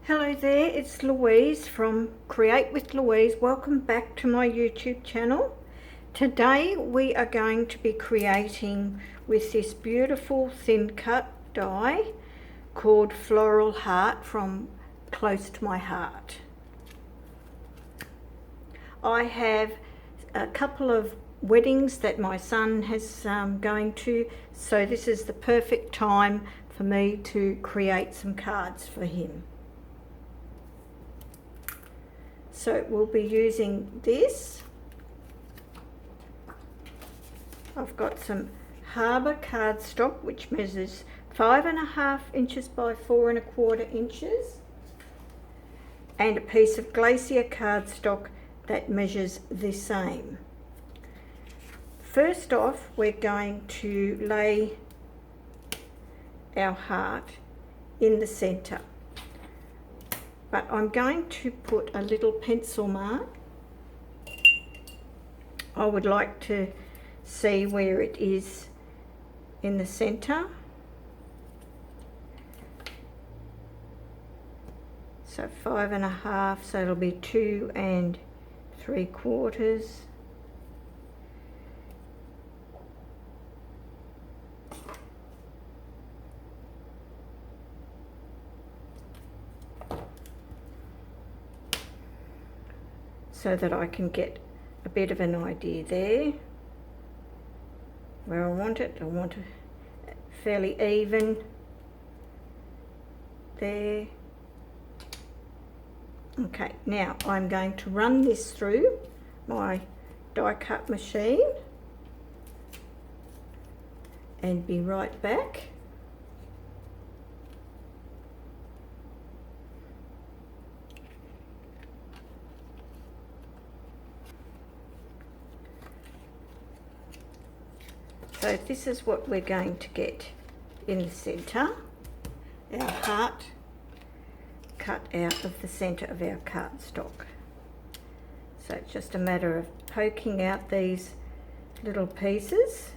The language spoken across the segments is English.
Hello there, it's Louise from Create with Louise. Welcome back to my YouTube channel. Today we are going to be creating with this beautiful thin cut die called Floral Heart from Close to My Heart. I have a couple of weddings that my son has going to, so this is the perfect time for me to create some cards for him. So we'll be using this. I've got some Harbour cardstock which measures 5.5 inches by 4.25 inches and a piece of Glacier cardstock that measures the same. First off, we're going to lay our heart in the centre. But I'm going to put a little pencil mark. I would like to see where it is in the centre. So 5.5, so it'll be 2 3/4. So that I can get a bit of an idea there where I want it. I want it fairly even there. Okay, now I'm going to run this through my die cut machine and be right back. So this is what we're going to get in the centre, our heart cut out of the centre of our cardstock. So it's just a matter of poking out these little pieces.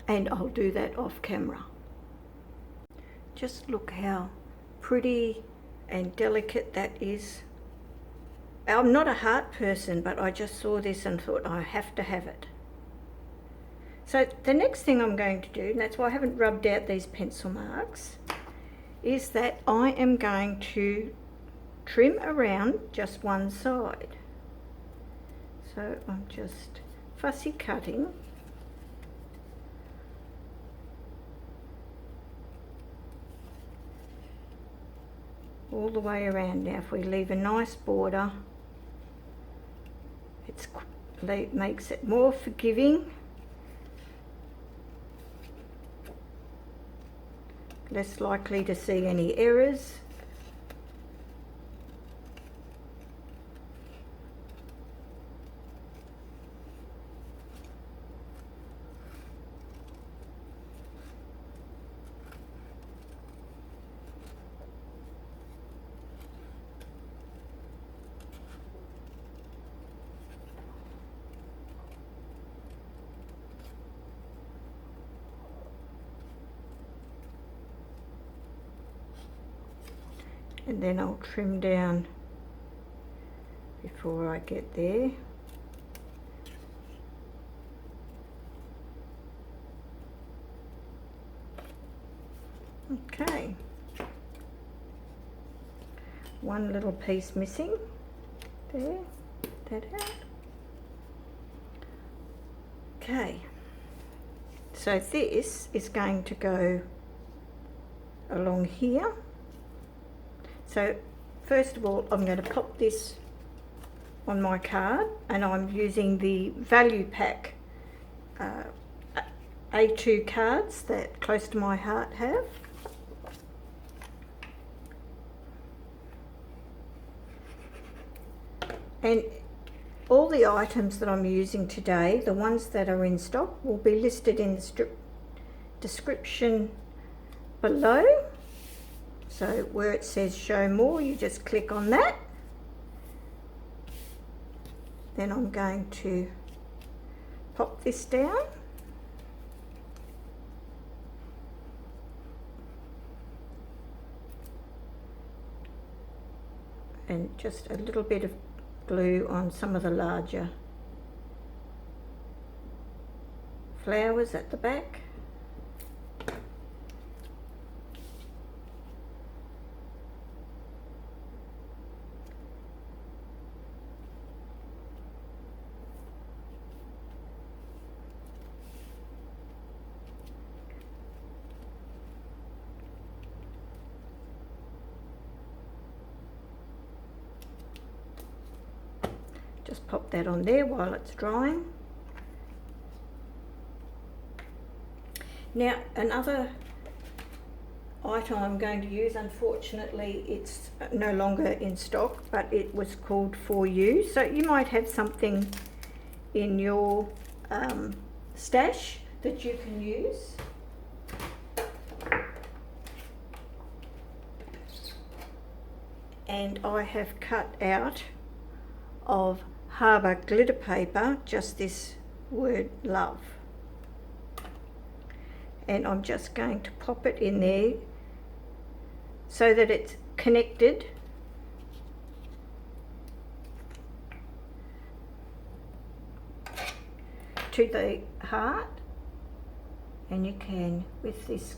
And I'll do that off camera. Just look how pretty and delicate that is. I'm not a heart person, but I just saw this and thought I have to have it. So the next thing I'm going to do, and that's why I haven't rubbed out these pencil marks, is that I am going to trim around just one side. So I'm just fussy cutting. All the way around. Now if we leave a nice border, it makes it more forgiving, less likely to see any errors. And then I'll trim down before I get there. Okay. One little piece missing there. That out. Okay. So this is going to go along here. So first of all, I'm going to pop this on my card, and I'm using the Value Pack A2 cards that Close to My Heart have. And all the items that I'm using today, the ones that are in stock, will be listed in the description below. So where it says show more, you just click on that. Then I'm going to pop this down. and just a little bit of glue on some of the larger flowers at the back. Just pop that on there while it's drying. Now another item I'm going to use, unfortunately it's no longer in stock, but it was called For You. So you might have something in your stash that you can use. And I have cut out of Harbour glitter paper just this word love, and I'm just going to pop it in there so that it's connected to the heart. And you can, with this,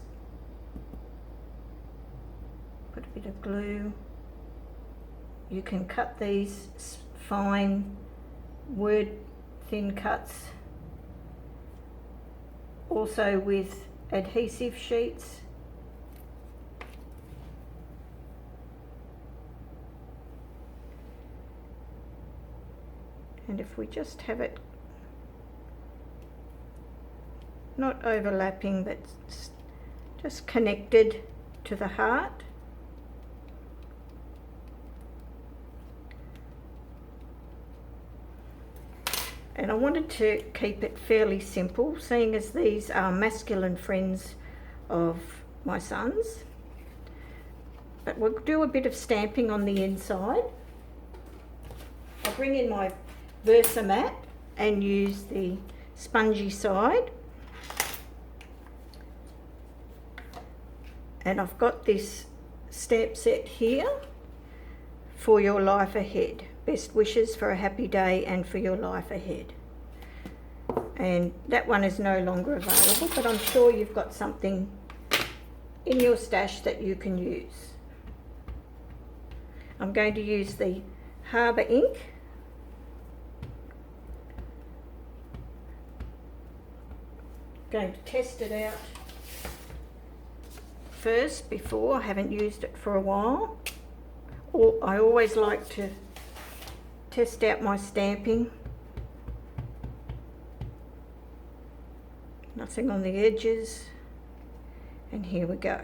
put a bit of glue. You can cut these fine word thin cuts also with adhesive sheets. And if we just have it not overlapping but just connected to the heart. And I wanted to keep it fairly simple, seeing as these are masculine friends of my son's. But we'll do a bit of stamping on the inside. I'll bring in my Versamat and use the spongy side. And I've got this stamp set here, For Your Life Ahead. Best wishes for a happy day and for your life ahead. And that one is no longer available, but I'm sure you've got something in your stash that you can use. I'm going to use the Harbour ink. Going to test it out first before. I haven't used it for a while. I always like to test out my stamping. Nothing on the edges. And here we go.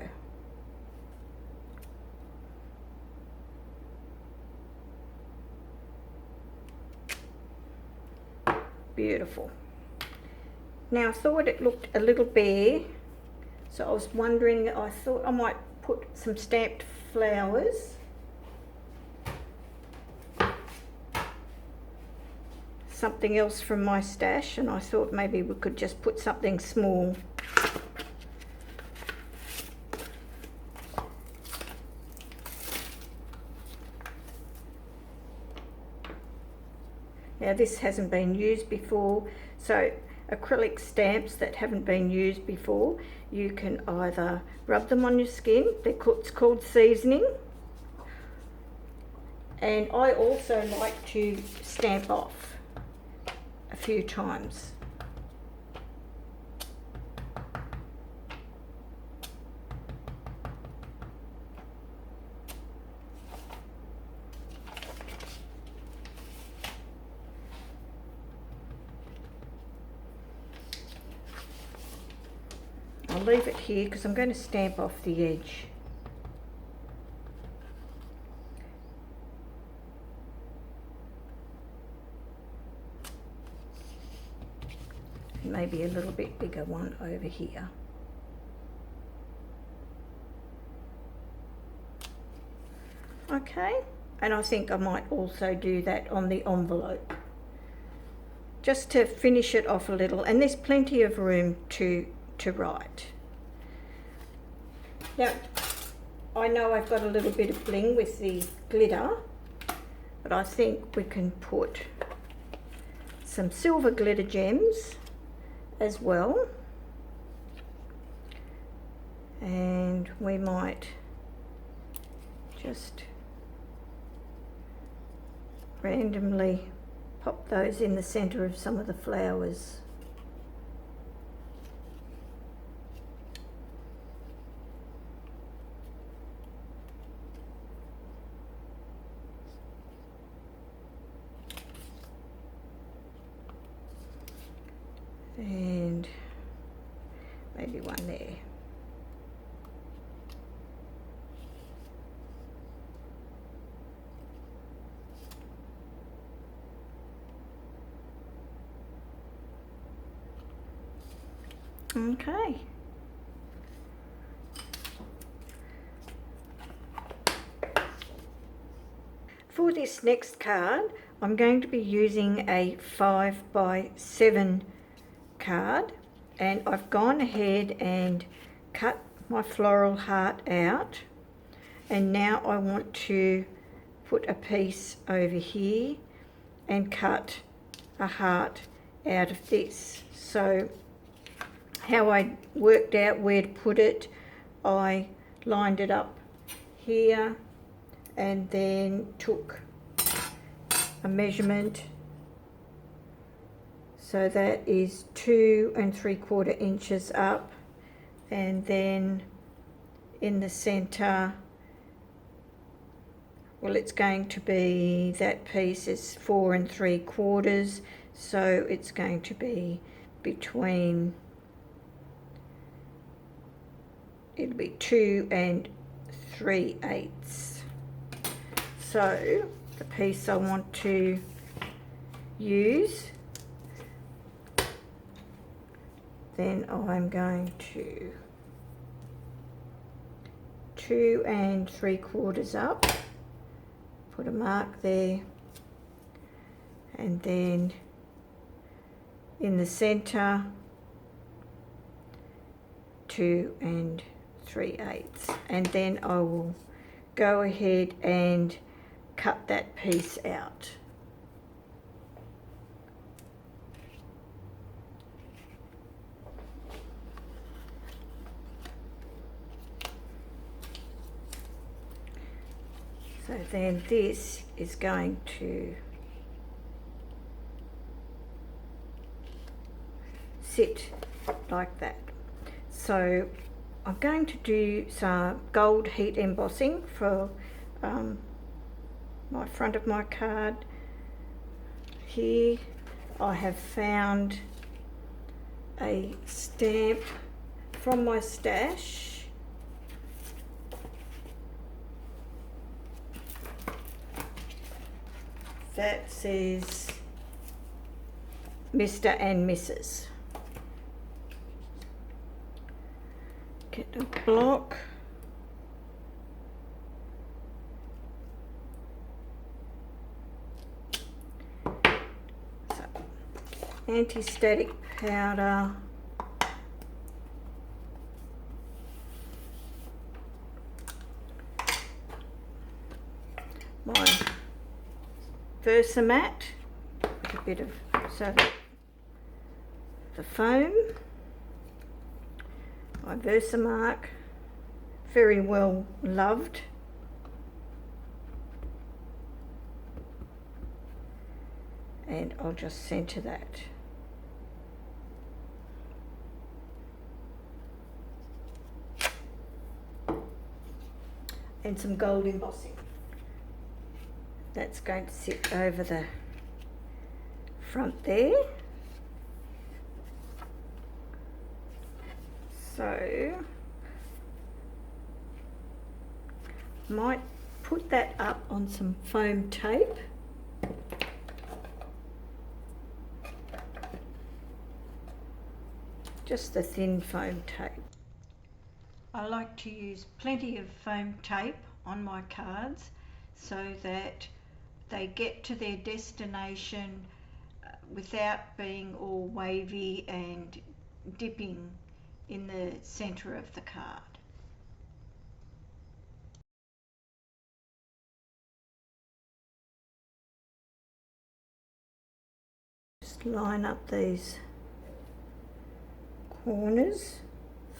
Beautiful. Now I thought it looked a little bare, so I was wondering, I thought I might put some stamped flowers. Something else from my stash, and I thought maybe we could just put something small. Now this hasn't been used before, so acrylic stamps that haven't been used before, you can either rub them on your skin, it's called seasoning, and I also like to stamp off a few times. I'll leave it here because I'm going to stamp off the edge. Maybe a little bit bigger one over here. Okay, and I think I might also do that on the envelope, just to finish it off a little, and there's plenty of room to write. Now, I know I've got a little bit of bling with the glitter, but I think we can put some silver glitter gems as well, and we might just randomly pop those in the center of some of the flowers. And maybe one there. Okay. For this next card, I'm going to be using a 5x7 card, and I've gone ahead and cut my floral heart out, and now I want to put a piece over here and cut a heart out of this. So how I worked out where to put it, I lined it up here and then took a measurement. So that is 2 3/4 inches up, and then in the center, well, it's going to be, that piece is 4 3/4, so it's going to be between, it'll be 2 3/8. So the piece I want to use, then I'm going to 2 3/4 up, put a mark there, and then in the center 2 3/8, and then I will go ahead and cut that piece out. So then this is going to sit like that. So I'm going to do some gold heat embossing for my front of my card. Here I have found a stamp from my stash. That says Mr. and Mrs. Get a block. So, anti-static powder. My Versamat with a bit of, so the foam, my Versamark, very well loved, and I'll just centre that. And some gold embossing. That's going to sit over the front there. So might put that up on some foam tape. Just the thin foam tape. I like to use plenty of foam tape on my cards so that they get to their destination without being all wavy and dipping in the center of the card. line up these corners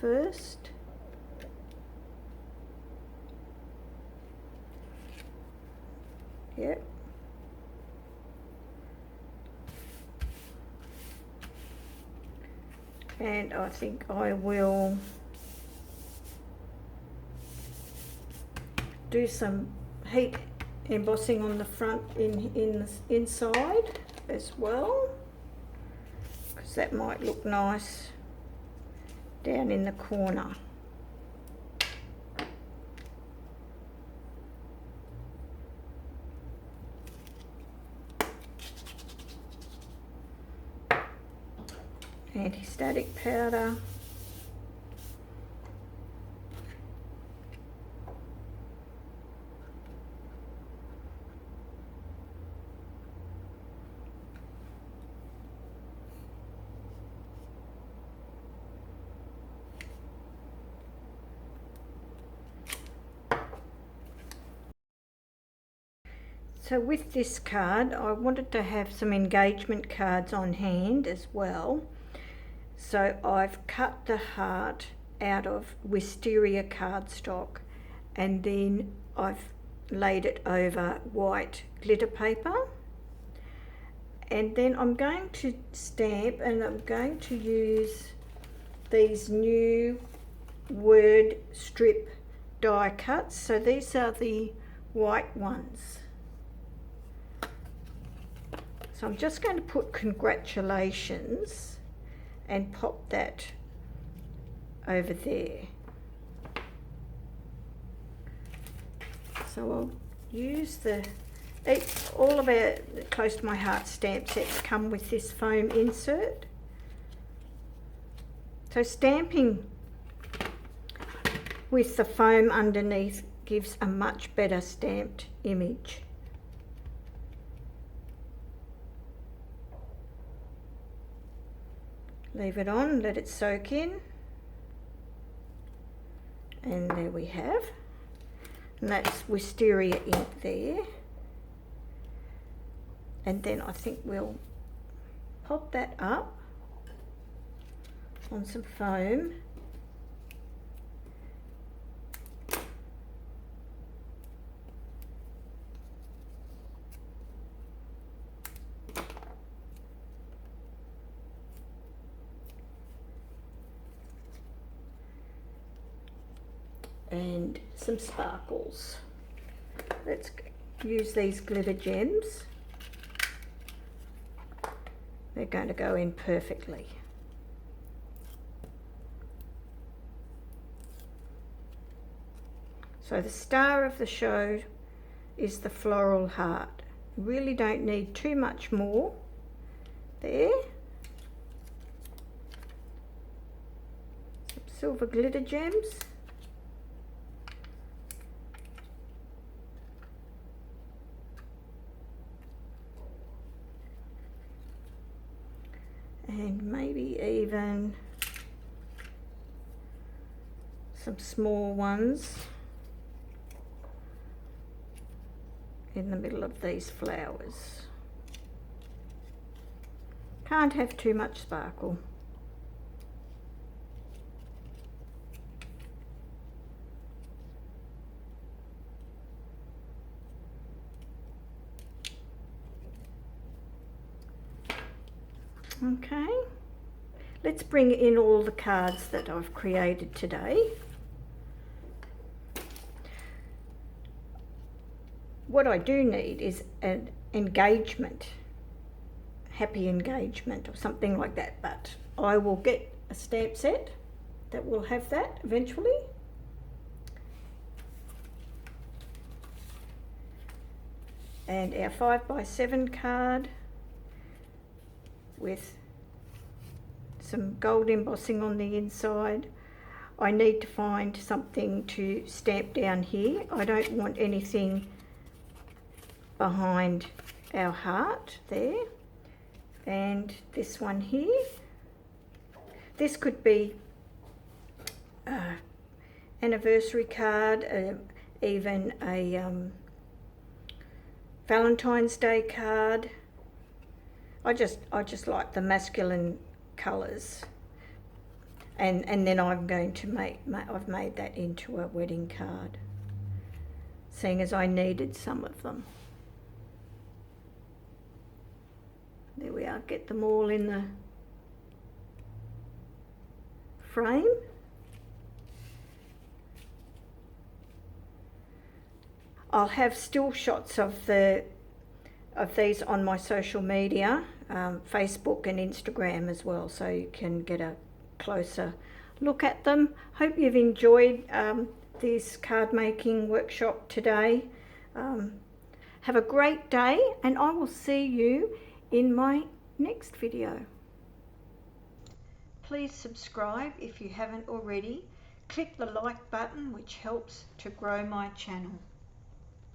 first. Yep. And I think I will do some heat embossing on the front in the inside as well, because that might look nice down in the corner. Anti-static powder. So with this card, I wanted to have some engagement cards on hand as well. So I've cut the heart out of wisteria cardstock, and then I've laid it over white glitter paper. And then I'm going to stamp, and I'm going to use these new word strip die cuts. So these are the white ones. So I'm just going to put congratulations and pop that over there. So I'll use all of our Close to My Heart stamp sets come with this foam insert. So stamping with the foam underneath gives a much better stamped image. Leave it on, let it soak in, and there we have, and that's wisteria ink there. And then I think we'll pop that up on some foam. And some sparkles. Let's use these glitter gems. They're going to go in perfectly. So the star of the show is the floral heart. You really don't need too much more there. Some silver glitter gems. And maybe even some small ones in the middle of these flowers. Can't have too much sparkle. Okay, let's bring in all the cards that I've created today. What I do need is an engagement, happy engagement or something like that, but I will get a stamp set that will have that eventually. And our 5x7 card with some gold embossing on the inside. I need to find something to stamp down here. I don't want anything behind our heart there. And this one here. This could be an anniversary card, even a Valentine's Day card. I just like the masculine colours. And then I'm going to I've made that into a wedding card, seeing as I needed some of them. There we are, get them all in the frame. I'll have still shots of these on my social media, Facebook and Instagram as well, so you can get a closer look at them. Hope you've enjoyed this card making workshop today. Have a great day, and I will see you in my next video. Please subscribe if you haven't already. Click the like button, which helps to grow my channel.